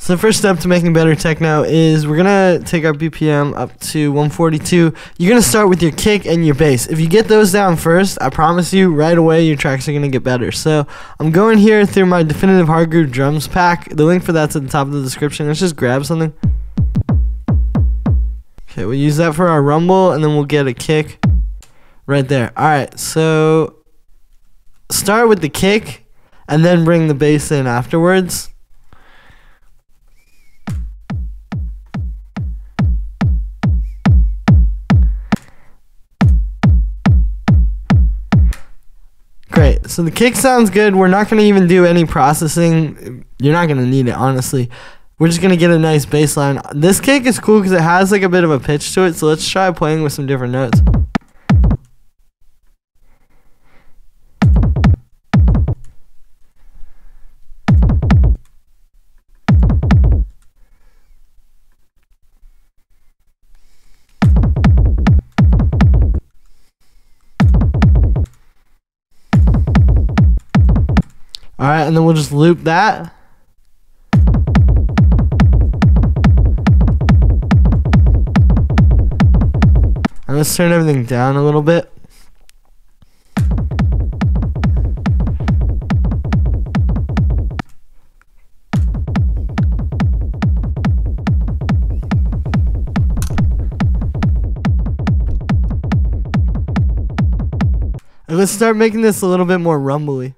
So the first step to making better techno is we're going to take our BPM up to 142. You're going to start with your kick and your bass. If you get those down first, I promise you right away your tracks are going to get better. So I'm going here through my Definitive Hard Groove Drums pack. The link for that's at the top of the description. Let's just grab something. Okay, we'll use that for our rumble, and then we'll get a kick right there. Alright, so start with the kick, and then bring the bass in afterwards. Great, so the kick sounds good. We're not going to even do any processing. You're not going to need it, honestly. We're just going to get a nice bass line. This kick is cool because it has like a bit of a pitch to it, so let's try playing with some different notes. Alright, and then we'll just loop that. And let's turn everything down a little bit. And let's start making this a little bit more rumbly.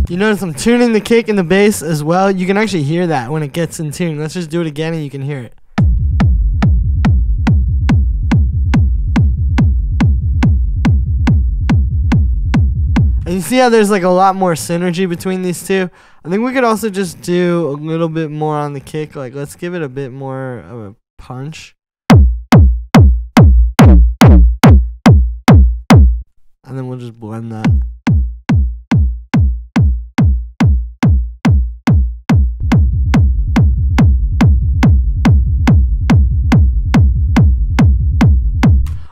You notice I'm tuning the kick and the bass as well. You can actually hear that when it gets in tune. Let's just do it again and you can hear it. And you see how there's like a lot more synergy between these two? I think we could also just do a little bit more on the kick. Like, let's give it a bit more of a punch. And then we'll just blend that.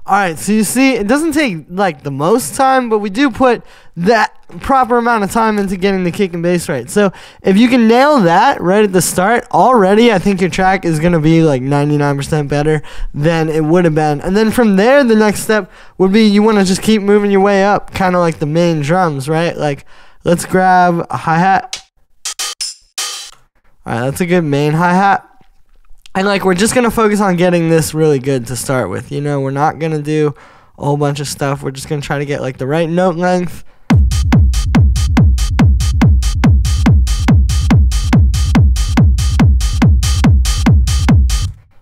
Alright, so you see, it doesn't take like the most time, but we do put that proper amount of time into getting the kick and bass right. So if you can nail that right at the start, already I think your track is going to be like 99% better than it would have been. And then from there, the next step would be you want to just keep moving your way up, kind of like the main drums, right? Like, let's grab a hi-hat. Alright, that's a good main hi-hat. And like, we're just going to focus on getting this really good to start with. You know, we're not going to do a whole bunch of stuff. We're just going to try to get like the right note length.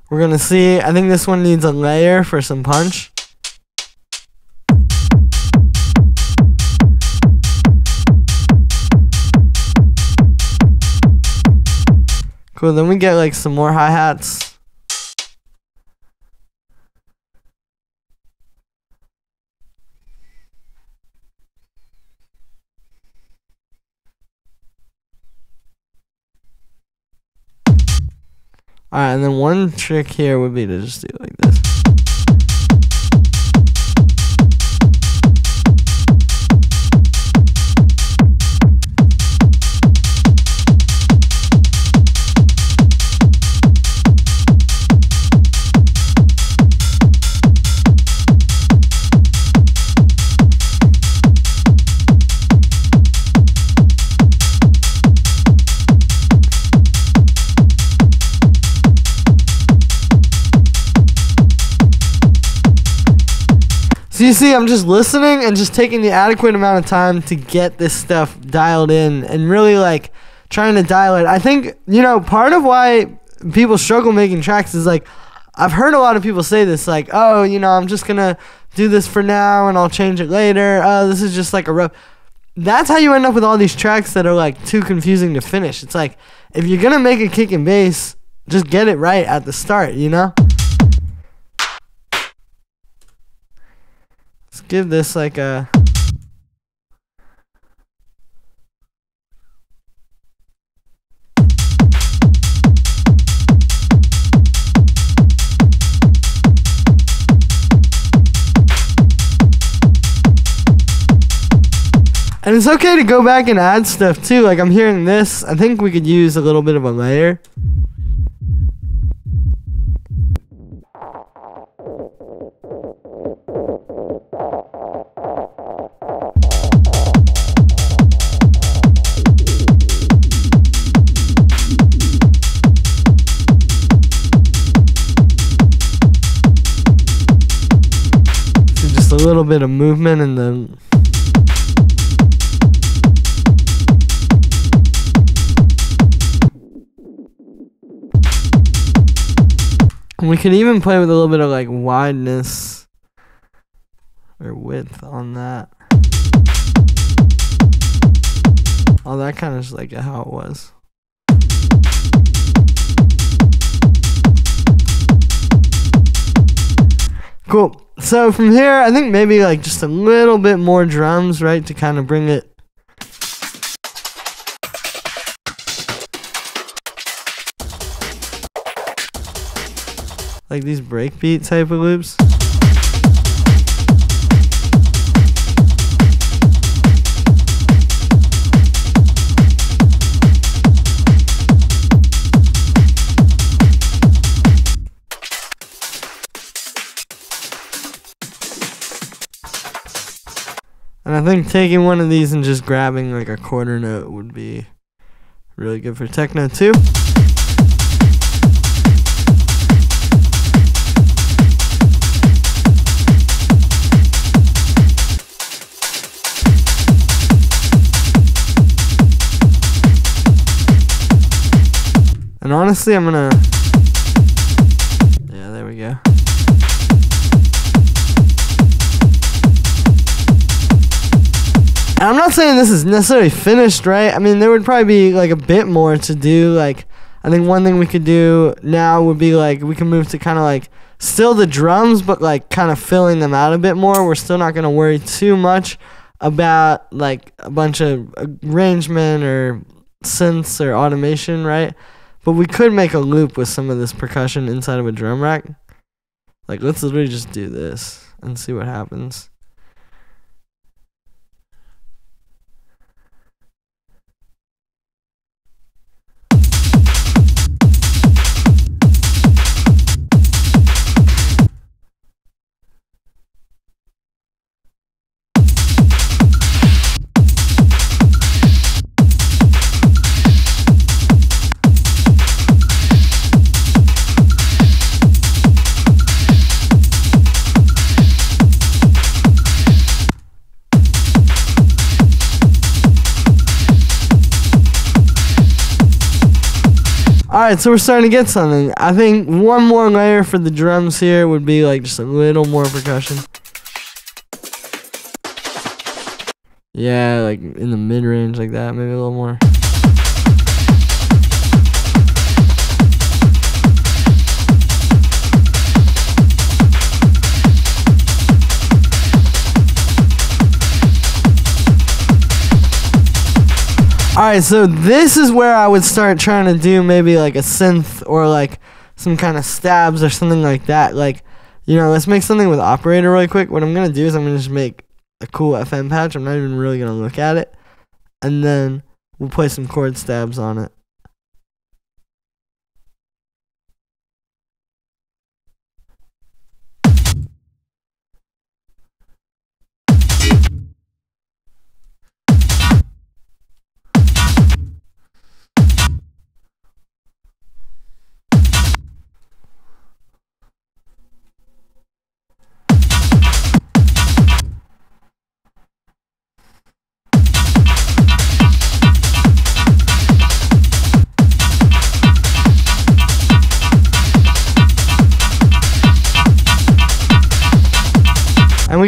We're going to see, I think this one needs a layer for some punch. Cool, then we get like some more hi-hats. Alright, and then one trick here would be to just do it like this. So you see, I'm just listening and just taking the adequate amount of time to get this stuff dialed in and really like trying to dial it. I think, you know, part of why people struggle making tracks is like, I've heard a lot of people say this, like, oh, you know, I'm just going to do this for now and I'll change it later. Oh, this is just like a rough. That's how you end up with all these tracks that are like too confusing to finish. It's like, if you're going to make a kick and bass, just get it right at the start, you know? Let's give this like a... And it's okay to go back and add stuff too. Like I'm hearing this. I think we could use a little bit of a layer. So just a little bit of movement in the... We could even play with a little bit of like wideness or width on that. Oh, that kind of just like how it was. Cool. So from here, I think maybe like just a little bit more drums, right, to kind of bring it. Like these breakbeat type of loops. And I think taking one of these and just grabbing like a quarter note would be really good for techno too. And honestly, I'm gonna... Yeah, there we go. And I'm not saying this is necessarily finished, right? I mean, there would probably be like a bit more to do. Like, I think one thing we could do now would be like, we can move to kind of like still the drums, but like kind of filling them out a bit more. We're still not gonna worry too much about like a bunch of arrangement or synths or automation, right? But we could make a loop with some of this percussion inside of a drum rack. Like, let's literally just do this and see what happens. Alright, so we're starting to get something. I think one more layer for the drums here would be like just a little more percussion. Yeah, like in the mid-range like that, maybe a little more. Alright, so this is where I would start trying to do maybe like a synth or like some kind of stabs or something like that. Like, you know, let's make something with operator really quick. What I'm going to do is I'm going to just make a cool FM patch. I'm not even really going to look at it. And then we'll play some chord stabs on it.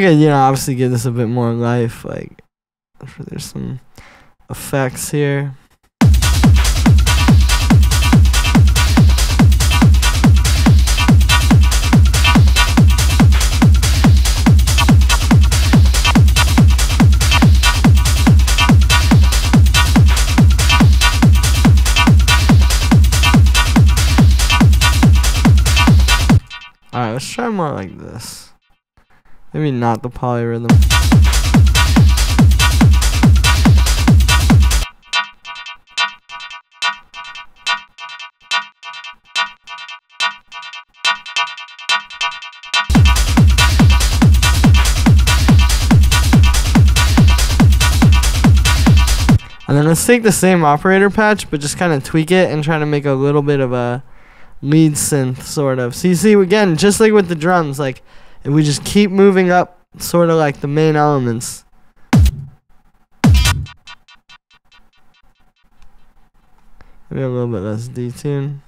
could, you know, obviously give this a bit more life. Like, there's some effects here. Alright, let's try more like this. Maybe not the polyrhythm. And then let's take the same operator patch, but just kind of tweak it and try to make a little bit of a lead synth, sort of. So you see, again, just like with the drums, like if we just keep moving up sort of like the main elements. Maybe a little bit less detune.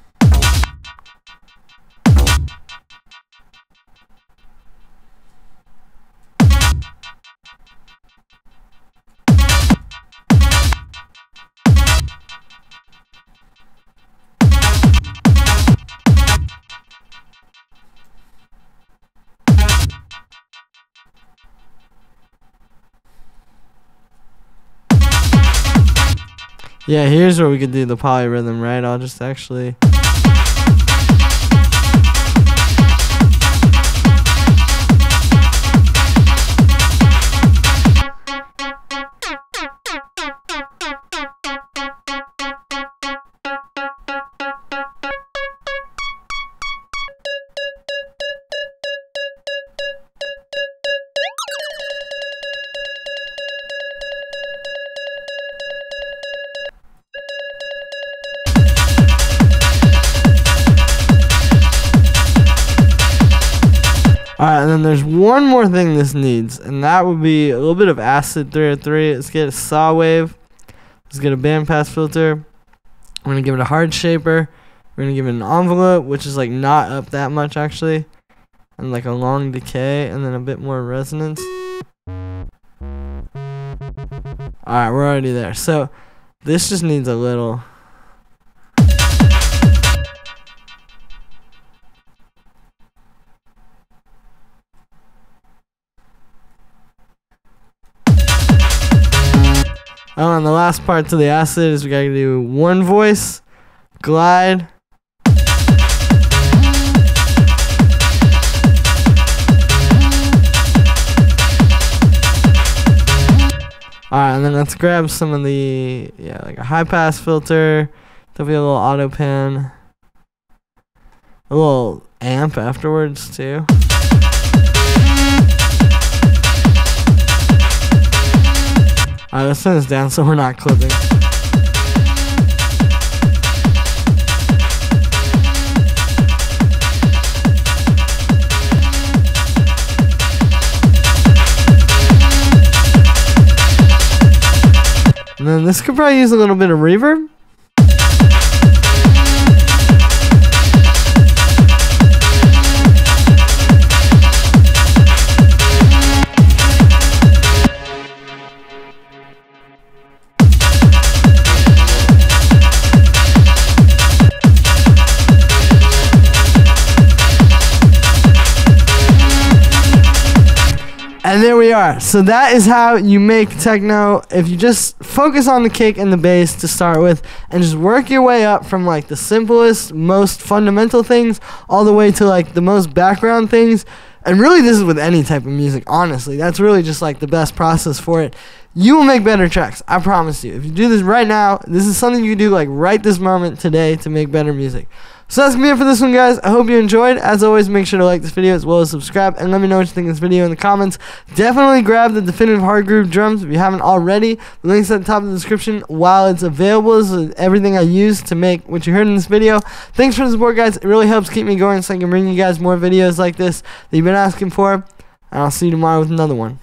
Yeah, here's where we could do the polyrhythm, right? I'll just actually... Alright, and then there's one more thing this needs, and that would be a little bit of acid 303. Let's get a saw wave. Let's get a bandpass filter. We're going to give it a hard shaper. We're going to give it an envelope, which is like not up that much actually. And like a long decay, and then a bit more resonance. Alright, we're already there. So this just needs a little... Oh, and the last part to the acid is we gotta do one voice, glide. Alright, and then let's grab some of the, like a high pass filter, definitely a little auto pan, a little amp afterwards too. Alright, let's turn this down so we're not clipping. And then this could probably use a little bit of reverb. And there we are. So that is how you make techno. If you just focus on the kick and the bass to start with and just work your way up from like the simplest, most fundamental things all the way to like the most background things. And really this is with any type of music, honestly. That's really just like the best process for it. You will make better tracks, I promise you. If you do this right now, this is something you can do like right this moment today to make better music. So that's going to be it for this one, guys. I hope you enjoyed. As always, make sure to like this video as well as subscribe. And let me know what you think of this video in the comments. Definitely grab the Definitive Hard Groove drums if you haven't already. The link's at the top of the description while it's available. This is everything I use to make what you heard in this video. Thanks for the support, guys. It really helps keep me going so I can bring you guys more videos like this that you've been asking for. And I'll see you tomorrow with another one.